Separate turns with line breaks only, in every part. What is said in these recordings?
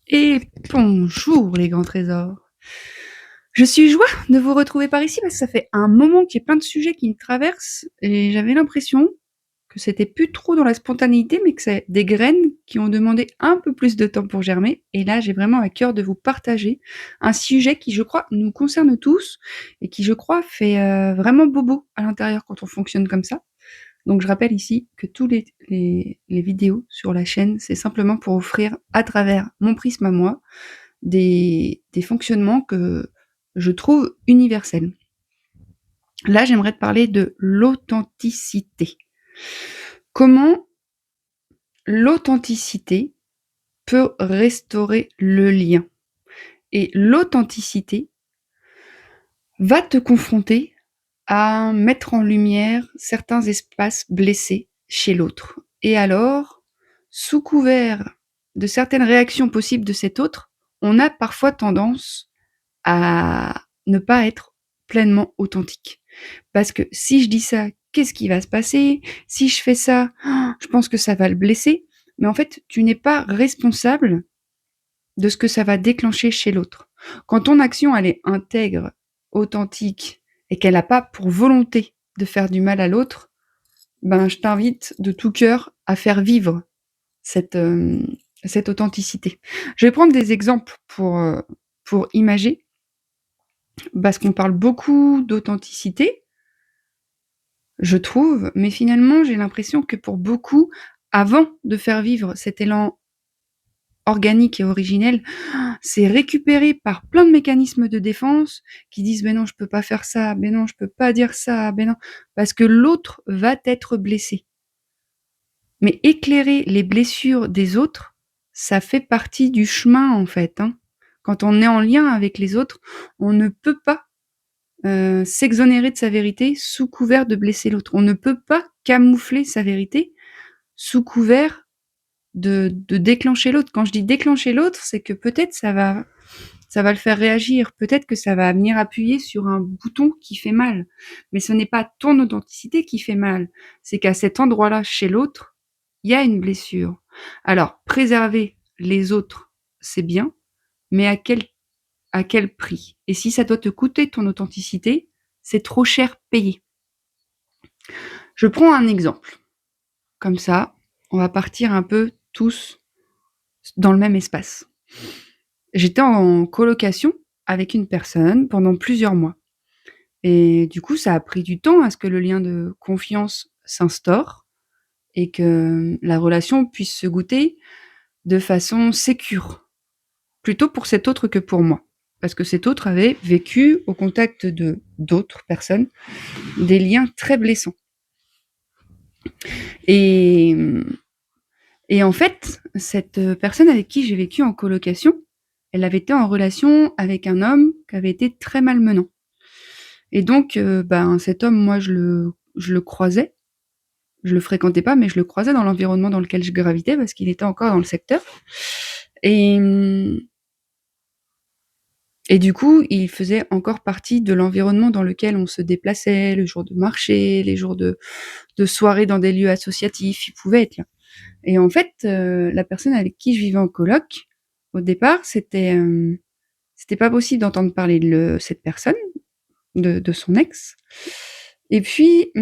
Et bonjour les grands trésors. Je suis joie de vous retrouver par ici parce que ça fait un moment qu'il y a plein de sujets qui me traversent et j'avais l'impression que c'était plus trop dans la spontanéité mais que c'est des graines qui ont demandé un peu plus de temps pour germer. Et là, j'ai vraiment à cœur de vous partager un sujet qui, je crois, nous concerne tous et qui, je crois, fait vraiment bobo à l'intérieur quand on fonctionne comme ça. Donc je rappelle ici que tous les vidéos sur la chaîne, c'est simplement pour offrir à travers mon prisme à moi des fonctionnements que je trouve universels. Là, j'aimerais te parler de l'authenticité. Comment l'authenticité peut restaurer le lien. Et l'authenticité va te confronter à mettre en lumière certains espaces blessés chez l'autre. Et alors, sous couvert de certaines réactions possibles de cet autre, on a parfois tendance à ne pas être pleinement authentique. Parce que si je dis ça, qu'est-ce qui va se passer? Si je fais ça, je pense que ça va le blesser. Mais en fait, tu n'es pas responsable de ce que ça va déclencher chez l'autre. Quand ton action, elle est intègre, authentique, et qu'elle n'a pas pour volonté de faire du mal à l'autre, ben, je t'invite de tout cœur à faire vivre cette, cette authenticité. Je vais prendre des exemples pour imager, parce qu'on parle beaucoup d'authenticité, je trouve, mais finalement, j'ai l'impression que pour beaucoup, avant de faire vivre cet élan organique et originel, c'est récupéré par plein de mécanismes de défense qui disent: «Ben non, je peux pas faire ça, ben non, je peux pas dire ça, ben non», parce que l'autre va être blessé. Mais éclairer les blessures des autres, ça fait partie du chemin, en fait, hein. Quand on est en lien avec les autres, on ne peut pas s'exonérer de sa vérité sous couvert de blesser l'autre. On ne peut pas camoufler sa vérité sous couvert de déclencher l'autre. Quand je dis déclencher l'autre, c'est que peut-être ça va le faire réagir, peut-être que ça va venir appuyer sur un bouton qui fait mal. Mais ce n'est pas ton authenticité qui fait mal, c'est qu'à cet endroit-là, chez l'autre, il y a une blessure. Alors, préserver les autres, c'est bien, mais à quel prix? Et si ça doit te coûter ton authenticité, c'est trop cher payé. Je prends un exemple. Comme ça, on va partir un peu tous dans le même espace. J'étais en colocation avec une personne pendant plusieurs mois. Et du coup, ça a pris du temps à ce que le lien de confiance s'instaure et que la relation puisse se goûter de façon sécure, plutôt pour cet autre que pour moi. Parce que cet autre avait vécu au contact de d'autres personnes des liens très blessants. Et, et en fait, cette personne avec qui j'ai vécu en colocation, elle avait été en relation avec un homme qui avait été très malmenant. Et donc, ben, cet homme, moi, je le croisais. Je le fréquentais pas, mais je le croisais dans l'environnement dans lequel je gravitais parce qu'il était encore dans le secteur. Et, et du coup, il faisait encore partie de l'environnement dans lequel on se déplaçait, le jour de marché, les jours de soirée dans des lieux associatifs, il pouvait être là. Et en fait, la personne avec qui je vivais en coloc, au départ, c'était pas possible d'entendre parler de cette personne, de son ex. Et puis,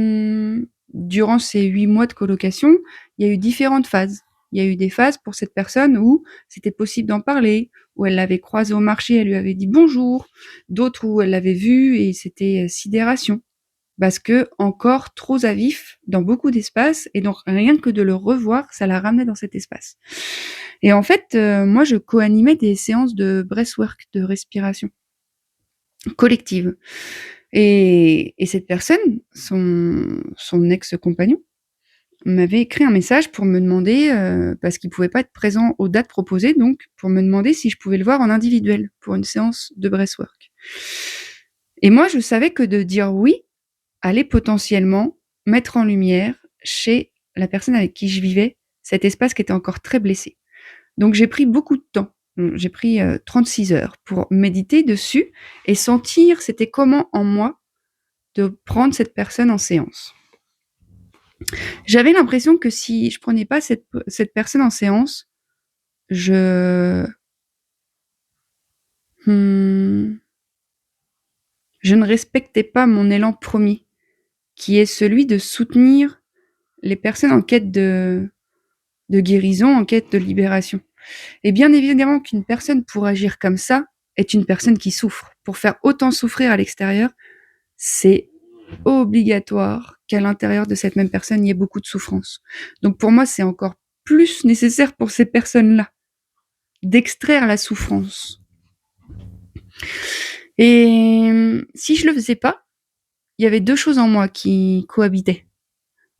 durant ces 8 mois de colocation, il y a eu différentes phases. Il y a eu des phases pour cette personne où c'était possible d'en parler, où elle l'avait croisé au marché, elle lui avait dit bonjour, d'autres où elle l'avait vu et c'était sidération. Parce que encore trop à vif dans beaucoup d'espaces et donc rien que de le revoir, ça la ramenait dans cet espace. Et en fait, moi je co-animais des séances de breathwork, de respiration collective. Et cette personne, son ex-compagnon, m'avait écrit un message pour me demander, parce qu'il pouvait pas être présent aux dates proposées, donc pour me demander si je pouvais le voir en individuel pour une séance de breathwork. Et moi, je savais que de dire oui allait potentiellement mettre en lumière chez la personne avec qui je vivais cet espace qui était encore très blessé. Donc j'ai pris beaucoup de temps. J'ai pris 36 heures pour méditer dessus et sentir c'était comment en moi de prendre cette personne en séance. J'avais l'impression que si je prenais pas cette personne en séance, je Mmh, je ne respectais pas mon élan premier, qui est celui de soutenir les personnes en quête de guérison, en quête de libération. Et bien évidemment qu'une personne pour agir comme ça est une personne qui souffre. Pour faire autant souffrir à l'extérieur, c'est obligatoire qu'à l'intérieur de cette même personne, il y ait beaucoup de souffrance. Donc pour moi, c'est encore plus nécessaire pour ces personnes-là d'extraire la souffrance. Et si je le faisais pas, il y avait deux choses en moi qui cohabitaient.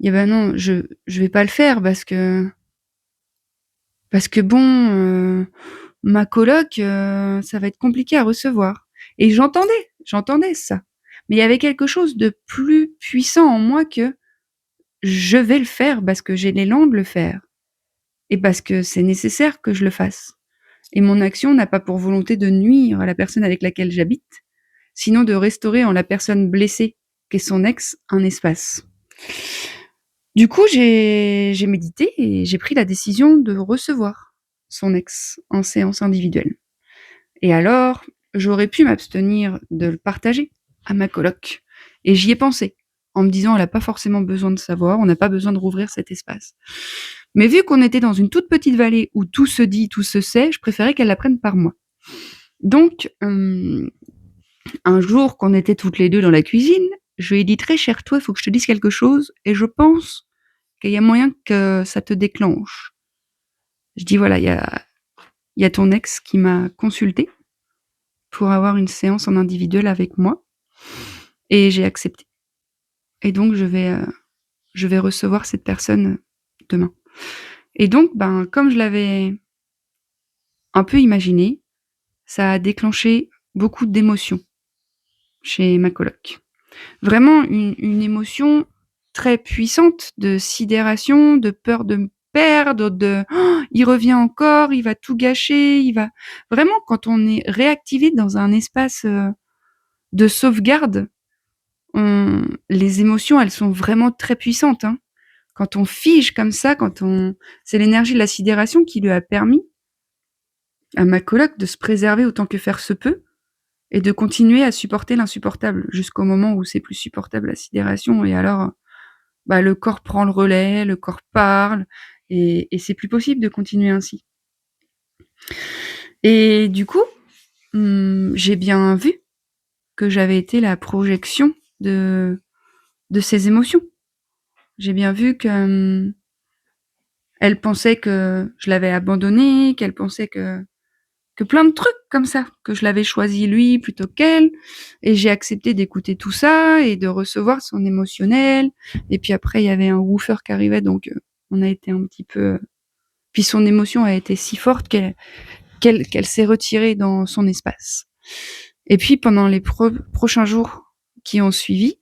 Il y avait non, je vais pas le faire parce que bon, ma coloc, ça va être compliqué à recevoir. Et j'entendais ça. Mais il y avait quelque chose de plus puissant en moi que je vais le faire parce que j'ai l'élan de le faire et parce que c'est nécessaire que je le fasse. Et mon action n'a pas pour volonté de nuire à la personne avec laquelle j'habite, sinon de restaurer en la personne blessée qu'est son ex un espace. Du coup, j'ai médité et j'ai pris la décision de recevoir son ex en séance individuelle. Et alors, j'aurais pu m'abstenir de le partager à ma coloc. Et j'y ai pensé, en me disant, elle n'a pas forcément besoin de savoir, on n'a pas besoin de rouvrir cet espace. Mais vu qu'on était dans une toute petite vallée où tout se dit, tout se sait, je préférais qu'elle l'apprenne par moi. Donc, un jour qu'on était toutes les deux dans la cuisine, je lui ai dit, très cher toi, il faut que je te dise quelque chose, et je pense qu'il y a moyen que ça te déclenche. Je dis, voilà, il y a ton ex qui m'a consulté pour avoir une séance en individuel avec moi, et j'ai accepté. Et donc, je vais recevoir cette personne demain. Et donc, ben, comme je l'avais un peu imaginé, ça a déclenché beaucoup d'émotions chez ma coloc. Vraiment une émotion très puissante de sidération, de peur de me perdre, de oh, il revient encore, il va tout gâcher, il va vraiment quand on est réactivé dans un espace de sauvegarde, les émotions elles sont vraiment très puissantes. Hein. Quand on fige comme ça, c'est l'énergie de la sidération qui lui a permis à ma coloc de se préserver autant que faire se peut et de continuer à supporter l'insupportable jusqu'au moment où c'est plus supportable la sidération et alors bah, le corps prend le relais, le corps parle et c'est plus possible de continuer ainsi. Et du coup, j'ai bien vu que j'avais été la projection de ces émotions. J'ai bien vu que elle pensait que je l'avais abandonnée, qu'elle pensait que plein de trucs comme ça, que je l'avais choisi lui plutôt qu'elle, et j'ai accepté d'écouter tout ça et de recevoir son émotionnel. Et puis après, il y avait un woofer qui arrivait, donc on a été un petit peu. Puis son émotion a été si forte qu'elle s'est retirée dans son espace. Et puis pendant les prochains jours qui ont suivi,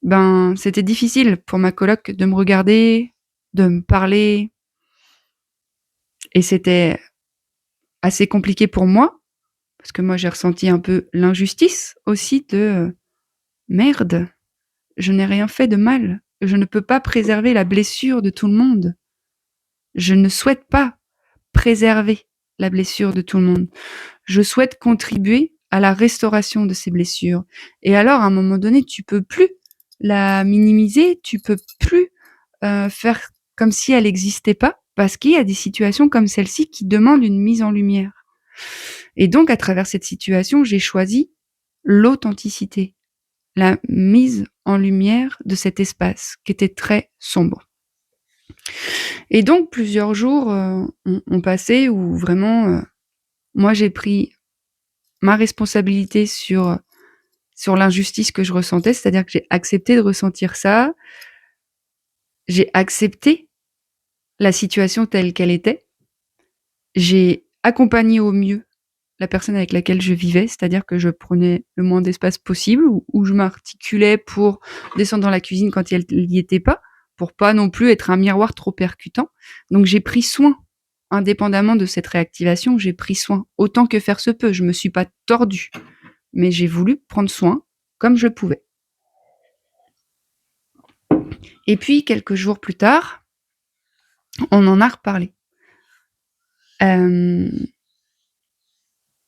ben c'était difficile pour ma coloc de me regarder, de me parler, et c'était assez compliqué pour moi parce que moi j'ai ressenti un peu l'injustice aussi de merde, je n'ai rien fait de mal, je ne peux pas préserver la blessure de tout le monde. Je ne souhaite pas préserver la blessure de tout le monde. Je souhaite contribuer à la restauration de ces blessures. Et alors, à un moment donné, tu peux plus la minimiser, tu peux plus faire comme si elle n'existait pas, parce qu'il y a des situations comme celle-ci qui demandent une mise en lumière. Et donc, à travers cette situation, j'ai choisi l'authenticité, la mise en lumière de cet espace qui était très sombre. Et donc, plusieurs jours ont passé où vraiment, moi, j'ai pris ma responsabilité sur l'injustice que je ressentais, c'est-à-dire que j'ai accepté de ressentir ça, j'ai accepté la situation telle qu'elle était, j'ai accompagné au mieux la personne avec laquelle je vivais, c'est-à-dire que je prenais le moins d'espace possible, où je m'articulais pour descendre dans la cuisine quand elle n'y était pas, pour pas non plus être un miroir trop percutant. Donc j'ai pris soin, indépendamment de cette réactivation, j'ai pris soin, autant que faire se peut. Je me suis pas tordue, mais j'ai voulu prendre soin comme je pouvais. Et puis, quelques jours plus tard, on en a reparlé.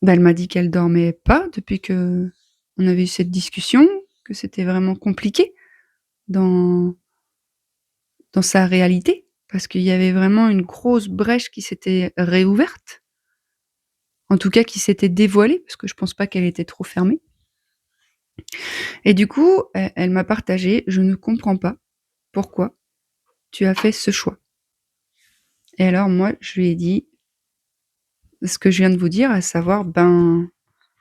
Bah, elle m'a dit qu'elle dormait pas depuis qu'on avait eu cette discussion, que c'était vraiment compliqué dans dans sa réalité, parce qu'il y avait vraiment une grosse brèche qui s'était réouverte, en tout cas qui s'était dévoilée, parce que je pense pas qu'elle était trop fermée. Et du coup, elle m'a partagé: «Je ne comprends pas pourquoi tu as fait ce choix». Et alors moi, je lui ai dit ce que je viens de vous dire, à savoir, ben,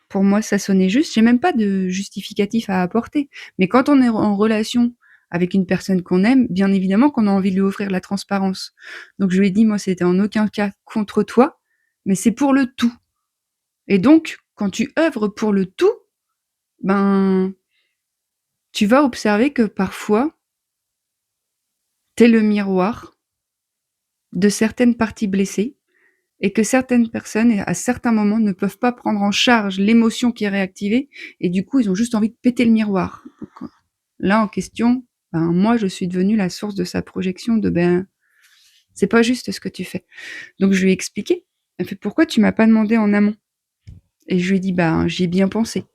pour moi, ça sonnait juste. J'ai même pas de justificatif à apporter. Mais quand on est en relation avec une personne qu'on aime, bien évidemment qu'on a envie de lui offrir la transparence. Donc je lui ai dit: «Moi, c'était en aucun cas contre toi, mais c'est pour le tout. Et donc, quand tu œuvres pour le tout, ben, tu vas observer que parfois, tu es le miroir de certaines parties blessées et que certaines personnes, à certains moments, ne peuvent pas prendre en charge l'émotion qui est réactivée et du coup, ils ont juste envie de péter le miroir». Donc, là, en question, ben, moi, je suis devenue la source de sa projection de: «Ben, c'est pas juste ce que tu fais». Donc je lui ai expliqué. Elle fait: «Pourquoi tu m'as pas demandé en amont?» Et je lui ai dit: «Ben, j'y ai bien pensé,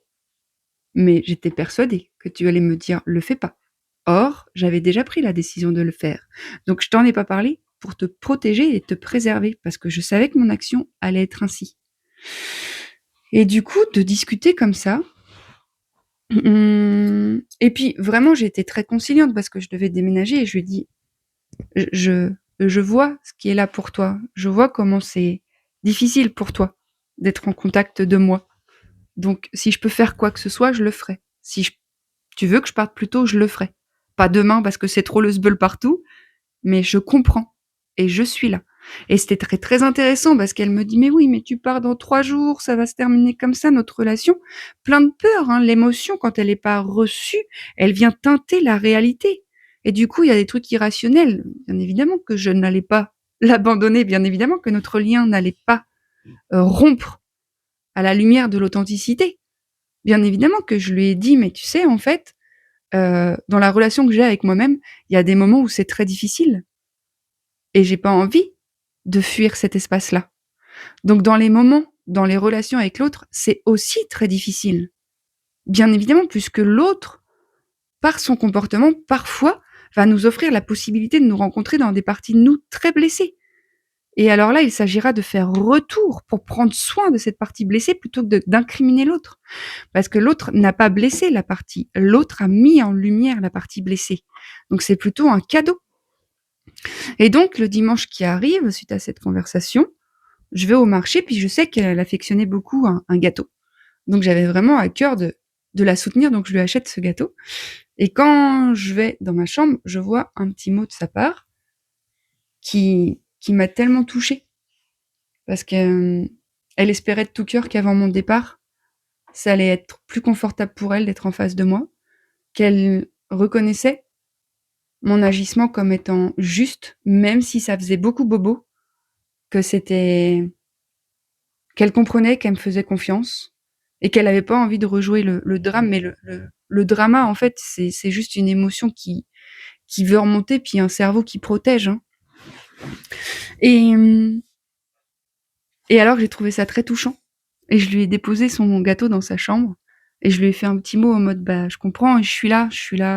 mais j'étais persuadée que tu allais me dire: "Le fais pas"». Or, j'avais déjà pris la décision de le faire. Donc je t'en ai pas parlé pour te protéger et te préserver, parce que je savais que mon action allait être ainsi. Et du coup, de discuter comme ça, et puis vraiment, j'ai été très conciliante parce que je devais déménager et je lui ai dit: «Je je vois ce qui est là pour toi. Je vois comment c'est difficile pour toi d'être en contact de moi. Donc si je peux faire quoi que ce soit, je le ferai. Si j tu veux que je parte plus tôt, je le ferai. Pas demain parce que c'est trop le sbeul partout, mais je comprends et je suis là». Et c'était très, très intéressant parce qu'elle me dit: «Mais oui, mais tu pars dans 3 jours, ça va se terminer comme ça notre relation». Plein de peur, hein, l'émotion quand elle est pas reçue, elle vient teinter la réalité et du coup, il y a des trucs irrationnels. Bien évidemment que je n'allais pas l'abandonner, bien évidemment que notre lien n'allait pas, rompre à la lumière de l'authenticité. Bien évidemment que je lui ai dit: «Mais tu sais, en fait, dans la relation que j'ai avec moi-même, il y a des moments où c'est très difficile et j'ai pas envie de fuir cet espace-là. Donc dans les moments, dans les relations avec l'autre, c'est aussi très difficile. Bien évidemment, puisque l'autre, par son comportement, parfois, va nous offrir la possibilité de nous rencontrer dans des parties de nous très blessées. Et alors là, il s'agira de faire retour pour prendre soin de cette partie blessée plutôt que d'incriminer l'autre. Parce que l'autre n'a pas blessé la partie, l'autre a mis en lumière la partie blessée. Donc c'est plutôt un cadeau. Et donc le dimanche qui arrive, suite à cette conversation, je vais au marché, puis je sais qu'elle affectionnait beaucoup un gâteau. Donc j'avais vraiment à cœur de la soutenir, donc je lui achète ce gâteau. Et quand je vais dans ma chambre, je vois un petit mot de sa part qui m'a tellement touchée. Parce qu'elle espérait de tout cœur qu'avant mon départ, ça allait être plus confortable pour elle d'être en face de moi, qu'elle reconnaissait mon agissement comme étant juste, même si ça faisait beaucoup bobo, que c'était qu'elle comprenait, qu'elle me faisait confiance et qu'elle avait pas envie de rejouer le drame. Mais le drama, en fait, c'est juste une émotion qui veut remonter, puis un cerveau qui protège, hein. Et et alors j'ai trouvé ça très touchant et je lui ai déposé son gâteau dans sa chambre et je lui ai fait un petit mot en mode: «Bah, je comprends et je suis là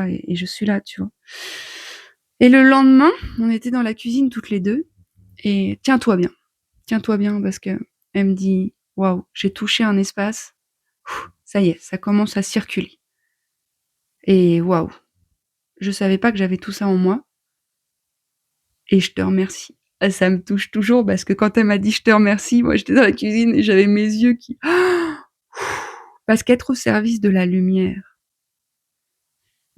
et je suis là», tu vois? Et le lendemain, on était dans la cuisine toutes les 2 et tiens-toi bien parce qu'elle me dit: «Waouh, j'ai touché un espace, ça y est, ça commence à circuler et waouh, je savais pas que j'avais tout ça en moi et je te remercie». Ah, ça me touche toujours parce que quand elle m'a dit: «Je te remercie», moi j'étais dans la cuisine et j'avais mes yeux qui parce qu'être au service de la lumière,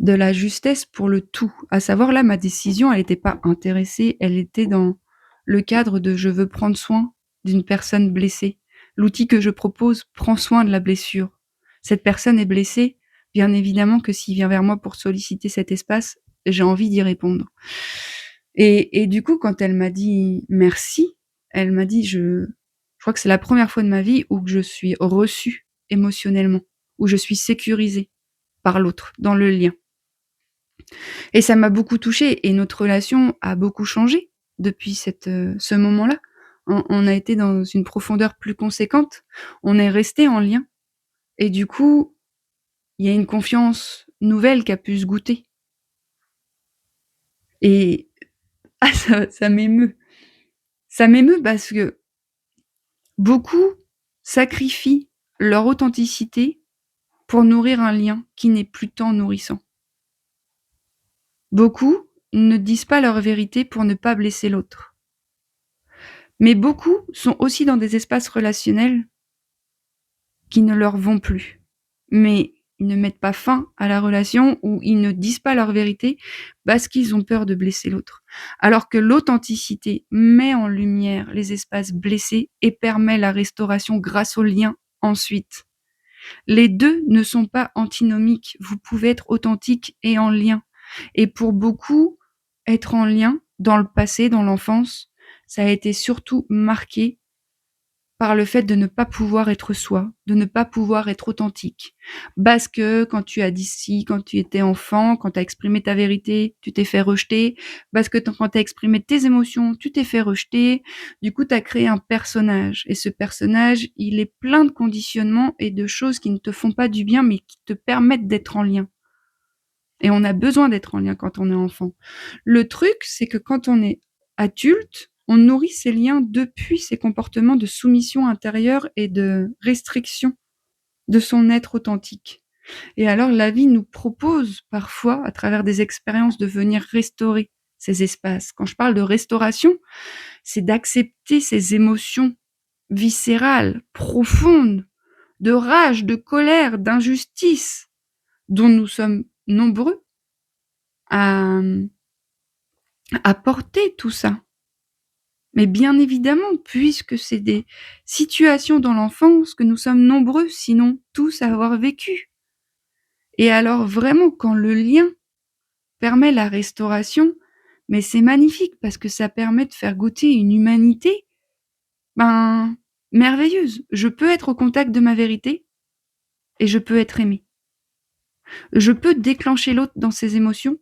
de la justesse pour le tout, à savoir là, ma décision, elle était pas intéressée, elle était dans le cadre de: «Je veux prendre soin d'une personne blessée». L'outil que je propose prend soin de la blessure. Cette personne est blessée, bien évidemment que s'il vient vers moi pour solliciter cet espace, j'ai envie d'y répondre. Et du coup, quand elle m'a dit: «Merci», elle m'a dit: Je crois que c'est la première fois de ma vie où que je suis reçue émotionnellement, où je suis sécurisée par l'autre, dans le lien. Et ça m'a beaucoup touchée et notre relation a beaucoup changé depuis ce moment-là. on a été dans une profondeur plus conséquente, on est resté en lien et du coup, il y a une confiance nouvelle qui a pu se goûter et ça m'émeut. Ça m'émeut parce que beaucoup sacrifient leur authenticité pour nourrir un lien qui n'est plus tant nourrissant. Beaucoup ne disent pas leur vérité pour ne pas blesser l'autre. Mais beaucoup sont aussi dans des espaces relationnels qui ne leur vont plus. Mais ils ne mettent pas fin à la relation ou ils ne disent pas leur vérité parce qu'ils ont peur de blesser l'autre. Alors que l'authenticité met en lumière les espaces blessés et permet la restauration grâce au lien ensuite. Les deux ne sont pas antinomiques. Vous pouvez être authentique et en lien. Et pour beaucoup, être en lien dans le passé, dans l'enfance, ça a été surtout marqué par le fait de ne pas pouvoir être soi, de ne pas pouvoir être authentique. Parce que quand tu as dit si, quand tu étais enfant, quand tu as exprimé ta vérité, tu t'es fait rejeter. Parce que quand tu as exprimé tes émotions, tu t'es fait rejeter. Du coup, tu as créé un personnage. Et ce personnage, il est plein de conditionnements et de choses qui ne te font pas du bien, mais qui te permettent d'être en lien. Et on a besoin d'être en lien quand on est enfant. Le truc, c'est que quand on est adulte, on nourrit ces liens depuis ces comportements de soumission intérieure et de restriction de son être authentique. Et alors, la vie nous propose parfois, à travers des expériences, de venir restaurer ces espaces. Quand je parle de restauration, c'est d'accepter ces émotions viscérales, profondes, de rage, de colère, d'injustice, dont nous sommes nombreux à, à porter tout ça. Mais bien évidemment, puisque c'est des situations dans l'enfance que nous sommes nombreux, sinon tous, à avoir vécu. Et alors vraiment, quand le lien permet la restauration, mais c'est magnifique parce que ça permet de faire goûter une humanité, merveilleuse. Je peux être au contact de ma vérité et je peux être aimée. Je peux déclencher l'autre dans ses émotions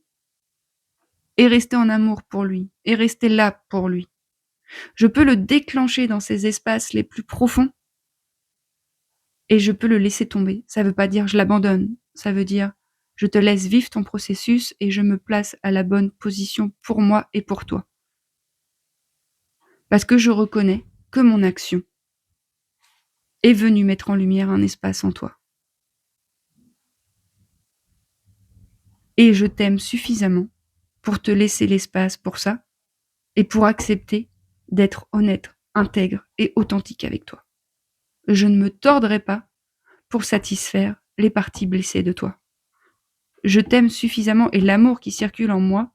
et rester en amour pour lui, et rester là pour lui. Je peux le déclencher dans ses espaces les plus profonds et je peux le laisser tomber. Ça veut pas dire je l'abandonne, ça veut dire je te laisse vivre ton processus et je me place à la bonne position pour moi et pour toi. Parce que je reconnais que mon action est venue mettre en lumière un espace en toi. Et je t'aime suffisamment pour te laisser l'espace pour ça et pour accepter d'être honnête, intègre et authentique avec toi. Je ne me tordrai pas pour satisfaire les parties blessées de toi. Je t'aime suffisamment et l'amour qui circule en moi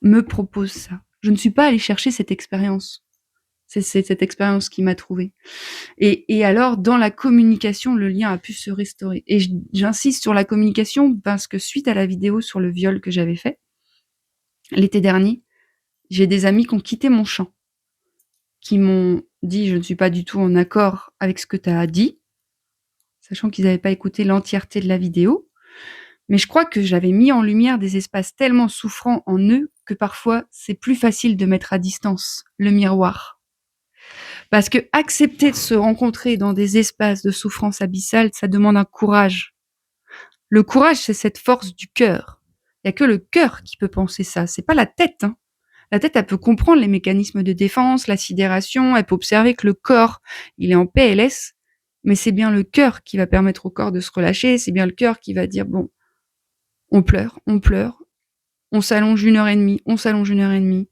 me propose ça. Je ne suis pas allée chercher cette expérience. C'est cette expérience qui m'a trouvée. Et alors, dans la communication, le lien a pu se restaurer. Et j'insiste sur la communication parce que suite à la vidéo sur le viol que j'avais fait, l'été dernier, j'ai des amis qui ont quitté mon champ, qui m'ont dit « je ne suis pas du tout en accord avec ce que tu as dit », sachant qu'ils n'avaient pas écouté l'entièreté de la vidéo. Mais je crois que j'avais mis en lumière des espaces tellement souffrants en eux que parfois c'est plus facile de mettre à distance le miroir. Parce que accepter de se rencontrer dans des espaces de souffrance abyssale, ça demande un courage. Le courage, c'est cette force du cœur. Il n'y a que le cœur qui peut penser ça, c'est pas la tête. Hein. La tête, elle peut comprendre les mécanismes de défense, la sidération, elle peut observer que le corps, il est en PLS, mais c'est bien le cœur qui va permettre au corps de se relâcher, c'est bien le cœur qui va dire, bon, on pleure, on s'allonge 1 heure et demie, on s'allonge 1 heure et demie,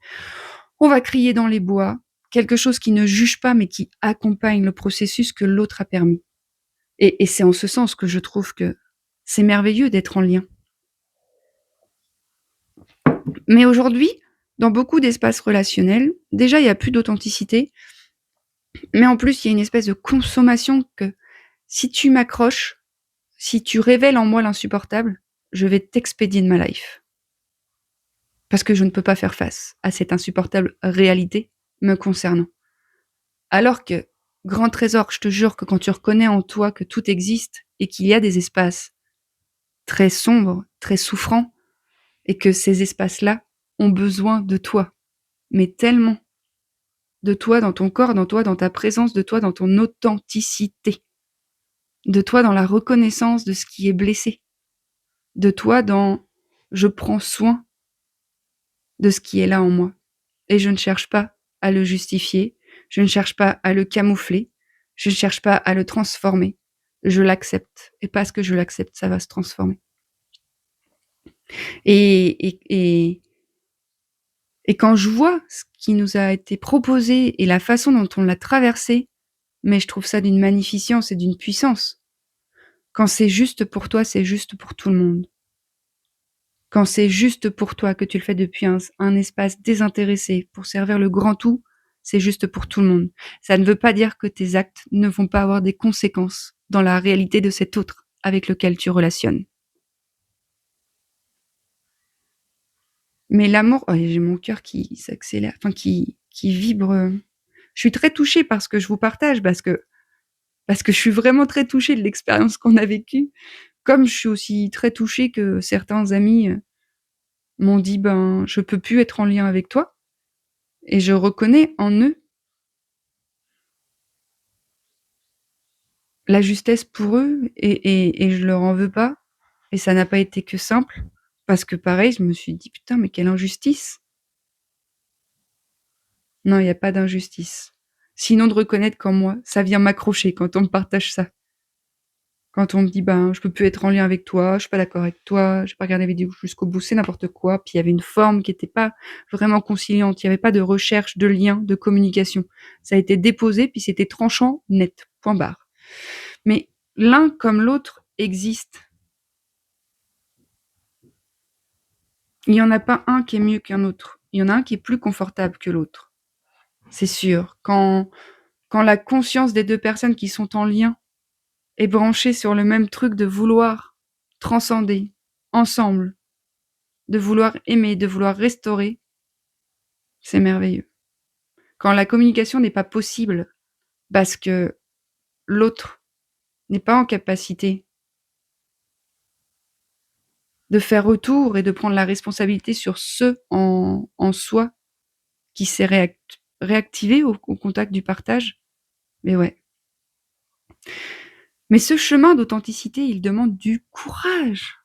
on va crier dans les bois, quelque chose qui ne juge pas mais qui accompagne le processus que l'autre a permis. Et c'est en ce sens que je trouve que c'est merveilleux d'être en lien. Mais aujourd'hui, dans beaucoup d'espaces relationnels, déjà il n'y a plus d'authenticité, mais en plus il y a une espèce de consommation que si tu m'accroches, si tu révèles en moi l'insupportable, je vais t'expédier de ma life. Parce que je ne peux pas faire face à cette insupportable réalité me concernant. Alors que, grand trésor, je te jure que quand tu reconnais en toi que tout existe et qu'il y a des espaces très sombres, très souffrants, et que ces espaces-là ont besoin de toi, mais tellement. de toi dans ton corps, dans toi, dans ta présence, de toi dans ton authenticité, de toi dans la reconnaissance de ce qui est blessé, de toi dans je prends soin de ce qui est là en moi. Et je ne cherche pas à le justifier, je ne cherche pas à le camoufler, je ne cherche pas à le transformer. Je l'accepte. Et parce que je l'accepte, ça va se transformer. Et quand je vois ce qui nous a été proposé et la façon dont on l'a traversé, mais je trouve ça d'une magnificence et d'une puissance. Quand c'est juste pour toi, c'est juste pour tout le monde. Quand c'est juste pour toi, que tu le fais depuis un espace désintéressé pour servir le grand tout, c'est juste pour tout le monde. Ça ne veut pas dire que tes actes ne vont pas avoir des conséquences dans la réalité de cet autre avec lequel tu relationnes. Mais l'amour, oh, j'ai mon cœur qui s'accélère, enfin qui vibre. Je suis très touchée par ce que je vous partage parce que je suis vraiment très touchée de l'expérience qu'on a vécue. Comme je suis aussi très touchée que certains amis m'ont dit ben je peux plus être en lien avec toi, et je reconnais en eux la justesse pour eux, et je leur en veux pas, et ça n'a pas été que simple parce que pareil je me suis dit putain mais quelle injustice. Non, il y a pas d'injustice. Sinon de reconnaître qu'en moi, ça vient m'accrocher quand on me partage ça. Quand on me dit ben je peux plus être en lien avec toi, je suis pas d'accord avec toi, j'ai pas regardé la vidéo jusqu'au bout, c'est n'importe quoi. Puis il y avait une forme qui était pas vraiment conciliante, il y avait pas de recherche, de lien, de communication. Ça a été déposé puis c'était tranchant, net, point barre. Mais l'un comme l'autre existe. Il y en a pas un qui est mieux qu'un autre. Il y en a un qui est plus confortable que l'autre. C'est sûr. Quand la conscience des deux personnes qui sont en lien est branchée sur le même truc de vouloir transcender ensemble, de vouloir aimer, de vouloir restaurer, c'est merveilleux. Quand la communication n'est pas possible parce que l'autre n'est pas en capacité de faire retour et de prendre la responsabilité sur ce en soi qui s'est réactivé au contact du partage, mais ouais. Mais ce chemin d'authenticité, il demande du courage,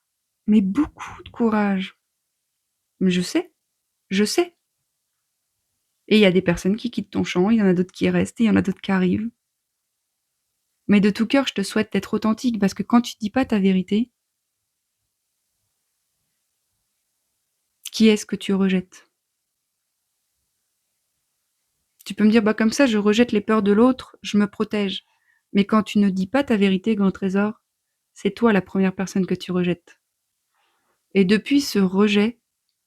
mais beaucoup de courage. Mais je sais. Et il y a des personnes qui quittent ton champ, il y en a d'autres qui restent, et il y en a d'autres qui arrivent. Mais de tout cœur, je te souhaite d'être authentique, parce que quand tu dis pas ta vérité, qui est-ce que tu rejettes? Tu peux me dire, bah comme ça, je rejette les peurs de l'autre, je me protège. Mais quand tu ne dis pas ta vérité, grand trésor, c'est toi la première personne que tu rejettes. Et depuis ce rejet,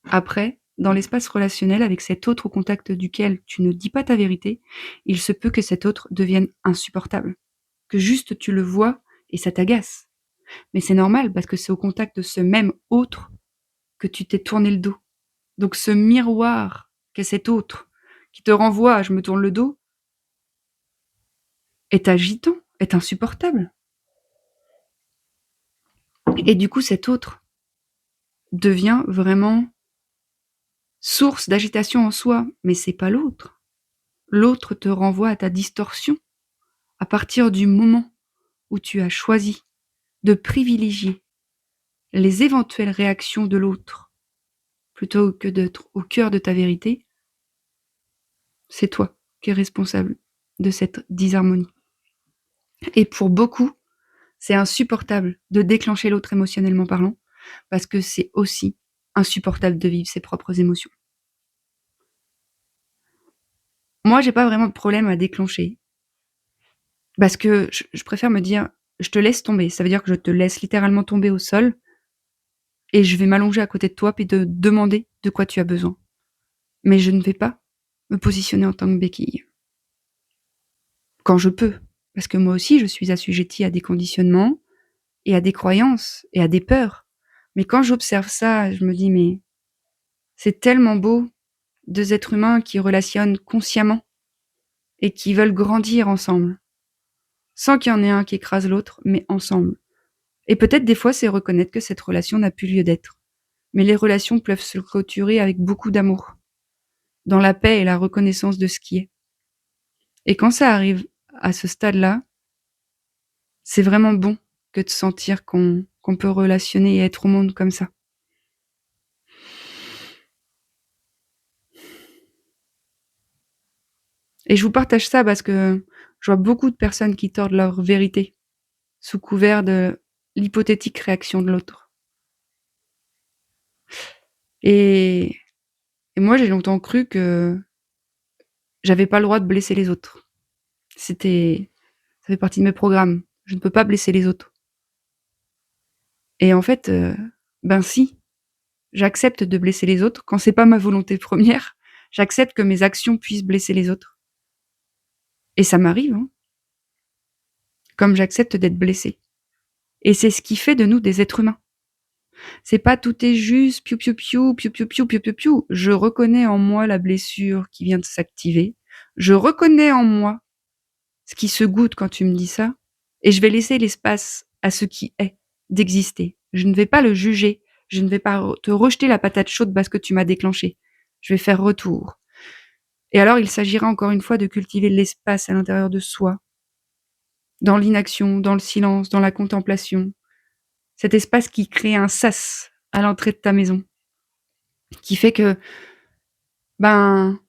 après, dans l'espace relationnel avec cet autre au contact duquel tu ne dis pas ta vérité, il se peut que cet autre devienne insupportable. Que juste tu le vois et ça t'agace. Mais c'est normal parce que c'est au contact de ce même autre que tu t'es tourné le dos. Donc ce miroir qu'est cet autre qui te renvoie à je me tourne le dos est agitant, est insupportable. Et du coup, cet autre devient vraiment source d'agitation en soi, mais c'est pas l'autre. L'autre te renvoie à ta distorsion à partir du moment où tu as choisi de privilégier les éventuelles réactions de l'autre plutôt que d'être au cœur de ta vérité. C'est toi qui es responsable de cette disharmonie. Et pour beaucoup, c'est insupportable de déclencher l'autre émotionnellement parlant, parce que c'est aussi insupportable de vivre ses propres émotions. Moi, j'ai pas vraiment de problème à déclencher, parce que je préfère me dire, je te laisse tomber. Ça veut dire que je te laisse littéralement tomber au sol, et je vais m'allonger à côté de toi, puis te demander de quoi tu as besoin. Mais je ne vais pas me positionner en tant que béquille. Quand je peux, parce que moi aussi, je suis assujettie à des conditionnements, et à des croyances, et à des peurs. Mais quand j'observe ça, je me dis, mais c'est tellement beau, deux êtres humains qui relationnent consciemment et qui veulent grandir ensemble, sans qu'il y en ait un qui écrase l'autre, mais ensemble. Et peut-être des fois, c'est reconnaître que cette relation n'a plus lieu d'être. Mais les relations peuvent se clôturer avec beaucoup d'amour, dans la paix et la reconnaissance de ce qui est. Et quand ça arrive à ce stade-là, c'est vraiment bon que de sentir qu'on peut relationner et être au monde comme ça. Et je vous partage ça parce que je vois beaucoup de personnes qui tordent leur vérité sous couvert de l'hypothétique réaction de l'autre. Et, et moi, j'ai longtemps cru que j'avais pas le droit de blesser les autres. Ça fait partie de mes programmes. Je ne peux pas blesser les autres. Et en fait, ben si, j'accepte de blesser les autres quand c'est pas ma volonté première. J'accepte que mes actions puissent blesser les autres. Et ça m'arrive, hein, comme j'accepte d'être blessée. Et c'est ce qui fait de nous des êtres humains. C'est pas tout est juste, piou piou piou, piou piou piou, piou piou piou. Je reconnais en moi la blessure qui vient de s'activer. Je reconnais en moi ce qui se goûte quand tu me dis ça. Et je vais laisser l'espace à ce qui est, d'exister. Je ne vais pas le juger. Je ne vais pas te rejeter la patate chaude parce que tu m'as déclenché. Je vais faire retour. Et alors, il s'agira encore une fois de cultiver l'espace à l'intérieur de soi, dans l'inaction, dans le silence, dans la contemplation. Cet espace qui crée un sas à l'entrée de ta maison, qui fait que, ben,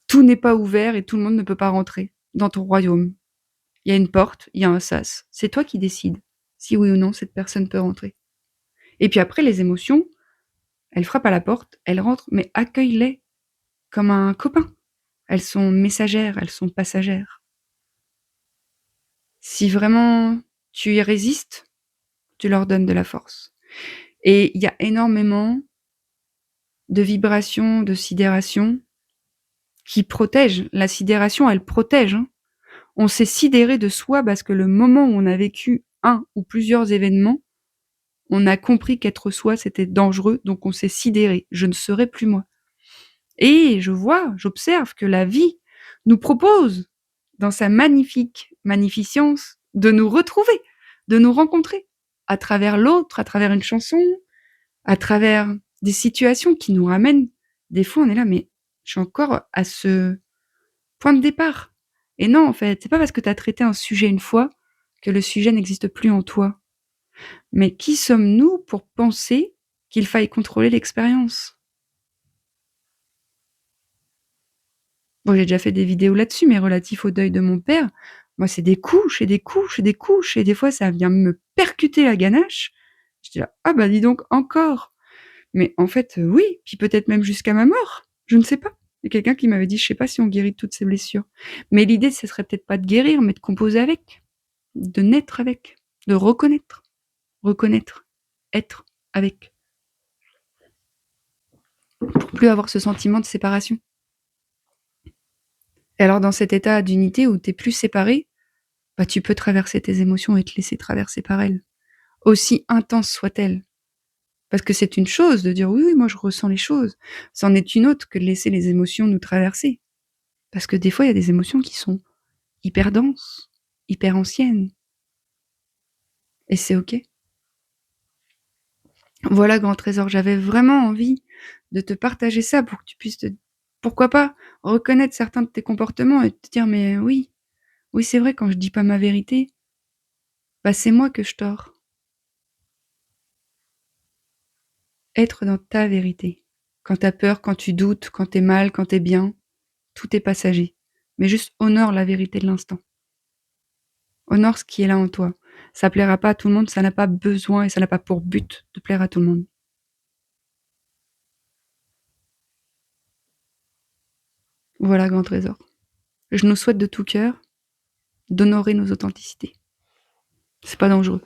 tout n'est pas ouvert et tout le monde ne peut pas rentrer dans ton royaume. Il y a une porte, il y a un sas. C'est toi qui décides si oui ou non cette personne peut rentrer. Et puis après, les émotions, elles frappent à la porte, elles rentrent, mais accueille-les comme un copain. Elles sont messagères, elles sont passagères. Si vraiment tu y résistes, tu leur donnes de la force. Et il y a énormément de vibrations, de sidération qui protègent. La sidération, elle protège, hein. On s'est sidéré de soi parce que le moment où on a vécu un ou plusieurs événements, on a compris qu'être soi, c'était dangereux, donc on s'est sidéré. Je ne serai plus moi. Et je vois, j'observe que la vie nous propose, dans sa magnifique magnificence, de nous retrouver, de nous rencontrer, à travers l'autre, à travers une chanson, à travers des situations qui nous ramènent. Des fois, on est là, mais je suis encore à ce point de départ. Et non, en fait, c'est pas parce que tu as traité un sujet une fois que le sujet n'existe plus en toi. Mais qui sommes-nous pour penser qu'il faille contrôler l'expérience? Bon, j'ai déjà fait des vidéos là-dessus, mais relatif au deuil de mon père, moi, c'est des couches et des couches et des couches, et des fois, ça vient me percuter la ganache. J'étais là: «Ah bah, dis donc, encore!» Mais en fait, oui, puis peut-être même jusqu'à ma mort, je ne sais pas. Il y a quelqu'un qui m'avait dit: «Je sais pas si on guérit de toutes ces blessures». Mais l'idée, ce serait peut-être pas de guérir, mais de composer avec, de naître avec, de reconnaître, reconnaître, être avec, pour plus avoir ce sentiment de séparation. Et alors dans cet état d'unité où tu es plus séparé, bah, tu peux traverser tes émotions et te laisser traverser par elles, aussi intenses soient-elles. Parce que c'est une chose de dire: «Oui, oui, moi je ressens les choses». C'en est une autre que de laisser les émotions nous traverser. Parce que des fois, il y a des émotions qui sont hyper denses, hyper anciennes, et c'est OK. Voilà, grand trésor, j'avais vraiment envie de te partager ça pour que tu puisses te, pourquoi pas, reconnaître certains de tes comportements et te dire: «Mais oui, oui, c'est vrai, quand je dis pas ma vérité, bah, c'est moi que je tords». Être dans ta vérité. Quand tu as peur, quand tu doutes, quand tu es mal, quand tu es bien, tout est passager. Mais juste honore la vérité de l'instant. Honore ce qui est là en toi. Ça plaira pas à tout le monde, ça n'a pas besoin et ça n'a pas pour but de plaire à tout le monde. Voilà, grand trésor. Je nous souhaite de tout cœur d'honorer nos authenticités. C'est pas dangereux.